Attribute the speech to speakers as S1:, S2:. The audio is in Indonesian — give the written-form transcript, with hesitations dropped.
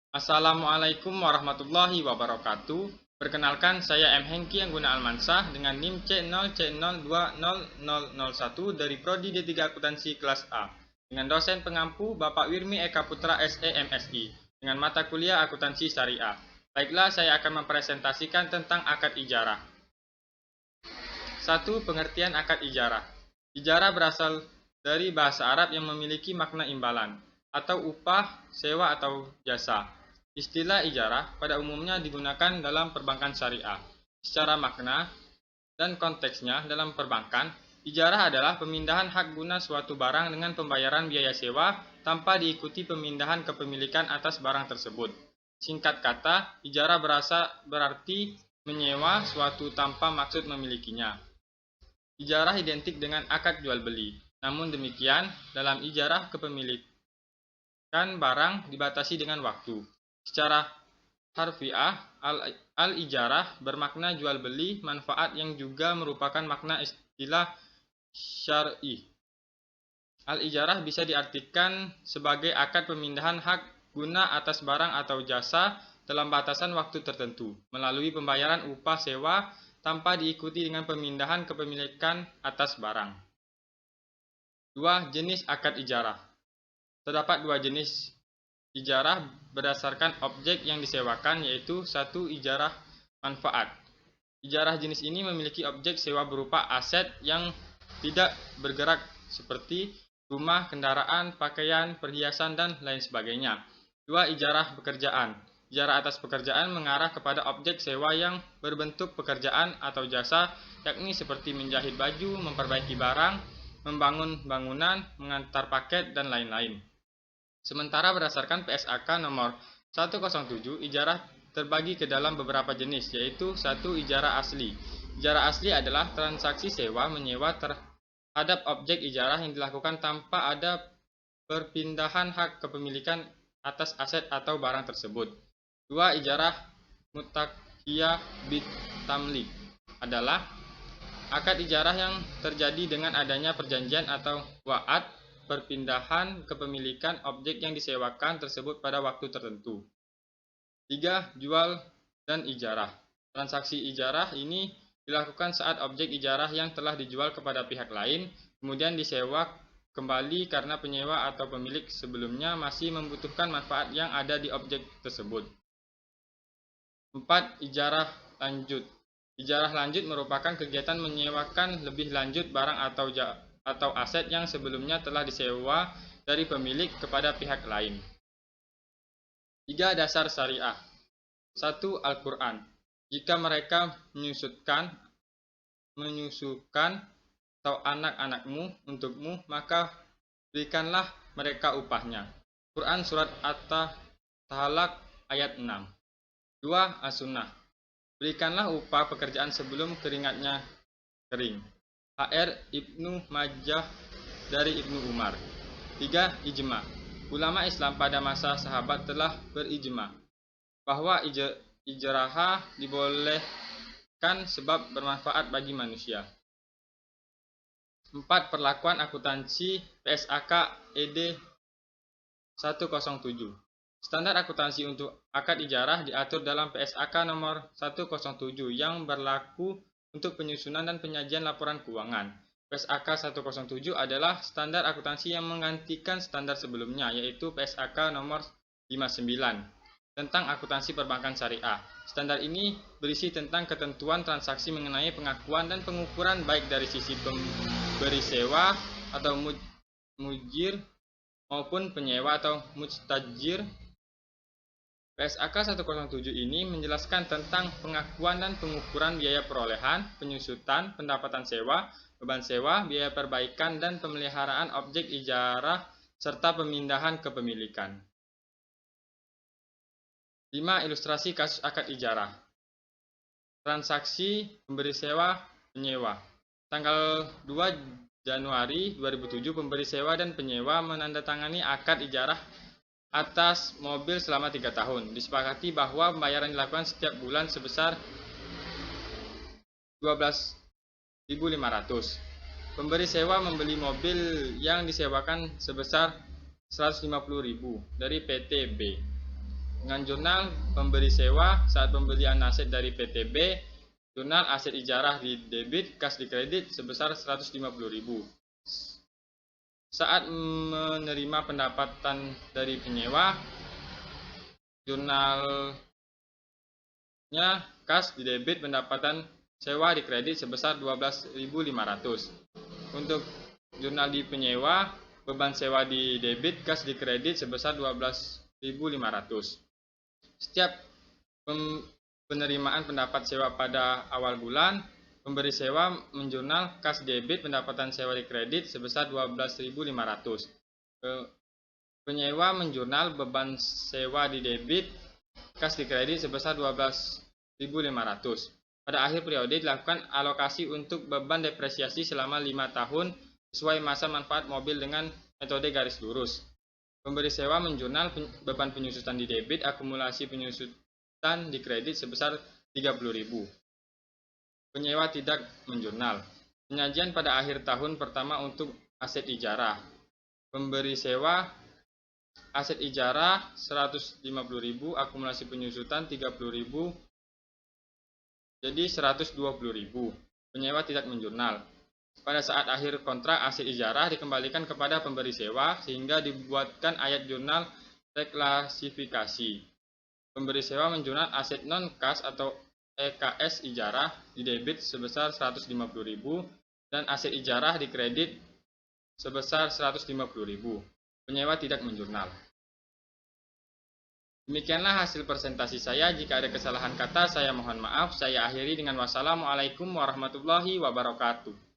S1: Assalamualaikum warahmatullahi wabarakatuh. Perkenalkan, saya M. Hengki Angguna Almansah dengan NIM C0C02001 dari Prodi D3 Akuntansi kelas A. Dengan dosen pengampu Bapak Wirmi Eka Putra SEMSI dengan mata kuliah Akuntansi Syariah. Baiklah, saya akan mempresentasikan tentang akad ijarah. 1. Pengertian akad ijarah. Ijarah berasal dari bahasa Arab yang memiliki makna imbalan atau upah, sewa atau jasa. Istilah ijarah pada umumnya digunakan dalam perbankan syariah. Secara makna dan konteksnya dalam perbankan, ijarah adalah pemindahan hak guna suatu barang dengan pembayaran biaya sewa tanpa diikuti pemindahan kepemilikan atas barang tersebut. Singkat kata, ijarah berarti menyewa suatu tanpa maksud memilikinya. Ijarah identik dengan akad jual beli. Namun demikian, dalam ijarah kepemilikan barang dibatasi dengan waktu. Secara harfiah, al-ijarah bermakna jual beli manfaat yang juga merupakan makna istilah syar'i. Al-ijarah bisa diartikan sebagai akad pemindahan hak guna atas barang atau jasa dalam batasan waktu tertentu melalui pembayaran upah sewa tanpa diikuti dengan pemindahan kepemilikan atas barang. 2. Jenis akad ijarah. Terdapat dua jenis ijarah berdasarkan objek yang disewakan, yaitu 1. Ijarah manfaat. Ijarah jenis ini memiliki objek sewa berupa aset yang tidak bergerak seperti rumah, kendaraan, pakaian, perhiasan, dan lain sebagainya. 2. Ijarah pekerjaan. Ijarah atas pekerjaan mengarah kepada objek sewa yang berbentuk pekerjaan atau jasa, yakni seperti menjahit baju, memperbaiki barang, membangun bangunan, mengantar paket, dan lain-lain. Sementara berdasarkan PSAK nomor 107, ijarah terbagi ke dalam beberapa jenis, yaitu 1. Ijarah asli. Ijarah asli adalah transaksi sewa menyewa terhadap objek ijarah yang dilakukan tanpa ada perpindahan hak kepemilikan atas aset atau barang tersebut. 2. Ijarah mutakhiyah bitamlik adalah akad ijarah yang terjadi dengan adanya perjanjian atau wa'ad perpindahan kepemilikan objek yang disewakan tersebut pada waktu tertentu. 3. Jual dan ijarah. Transaksi ijarah ini dilakukan saat objek ijarah yang telah dijual kepada pihak lain kemudian disewa kembali karena penyewa atau pemilik sebelumnya masih membutuhkan manfaat yang ada di objek tersebut. 4. Ijarah lanjut. Ijarah lanjut merupakan kegiatan menyewakan lebih lanjut barang atau aset yang sebelumnya telah disewa dari pemilik kepada pihak lain. 3. Dasar syariah. 1. Al-Quran. Jika mereka menyusukan atau anak-anakmu untukmu, maka berikanlah mereka upahnya. Quran Surat At-Tahalaq ayat 6. 2. As-Sunnah. Berikanlah upah pekerjaan sebelum keringatnya kering. HR Ibnu Majah dari Ibnu Umar. 3. Ijma. Ulama Islam pada masa sahabat telah berijma bahwa ijarah dibolehkan sebab bermanfaat bagi manusia. 4. Perlakuan akuntansi PSAK ED 107. Standar akuntansi untuk akad ijarah diatur dalam PSAK nomor 107 yang berlaku untuk penyusunan dan penyajian laporan keuangan. PSAK 107 adalah standar akuntansi yang menggantikan standar sebelumnya, yaitu PSAK nomor 59 tentang akuntansi perbankan syariah. Standar ini berisi tentang ketentuan transaksi mengenai pengakuan dan pengukuran baik dari sisi pemberi sewa atau mujir maupun penyewa atau mustajir. PSAK 107 ini menjelaskan tentang pengakuan dan pengukuran biaya perolehan, penyusutan, pendapatan sewa, beban sewa, biaya perbaikan, dan pemeliharaan objek ijarah, serta pemindahan kepemilikan. 5. Ilustrasi kasus akad ijarah. Transaksi pemberi sewa penyewa. Tanggal 2 Januari 2007, pemberi sewa dan penyewa menandatangani akad ijarah atas mobil selama 3 tahun. Disepakati bahwa pembayaran dilakukan setiap bulan sebesar 12.500. Pemberi sewa membeli mobil yang disewakan sebesar 150.000 dari PT B. Dengan jurnal pemberi sewa saat pembelian aset dari PTB, jurnal aset ijarah di debit, kas di kredit sebesar 150.000. Saat menerima pendapatan dari penyewa, jurnalnya kas di debit, pendapatan sewa di kredit sebesar 12.500. Untuk jurnal di penyewa, beban sewa di debit, kas di kredit sebesar 12.500. Setiap penerimaan pendapat sewa pada awal bulan, pemberi sewa menjurnal kas debit pendapatan sewa di kredit sebesar 12.500. Penyewa menjurnal beban sewa di debit, kas di kredit sebesar 12.500. Pada akhir periode dilakukan alokasi untuk beban depresiasi selama 5 tahun sesuai masa manfaat mobil dengan metode garis lurus. Pemberi sewa menjurnal beban penyusutan di debit, akumulasi penyusutan di kredit sebesar 30.000. Penyewa tidak menjurnal. Penyajian pada akhir tahun pertama untuk aset ijarah. Pemberi sewa aset ijarah 150.000, akumulasi penyusutan 30.000, jadi 120.000. Penyewa tidak menjurnal. Pada saat akhir kontrak aset ijarah dikembalikan kepada pemberi sewa sehingga dibuatkan ayat jurnal reklasifikasi. Pemberi sewa menjurnal aset non-kas atau EKS ijarah di debit sebesar 150.000 dan aset ijarah di kredit sebesar 150.000. Penyewa tidak menjurnal. Demikianlah hasil presentasi saya. Jika ada kesalahan kata, saya mohon maaf. Saya akhiri dengan wassalamualaikum warahmatullahi wabarakatuh.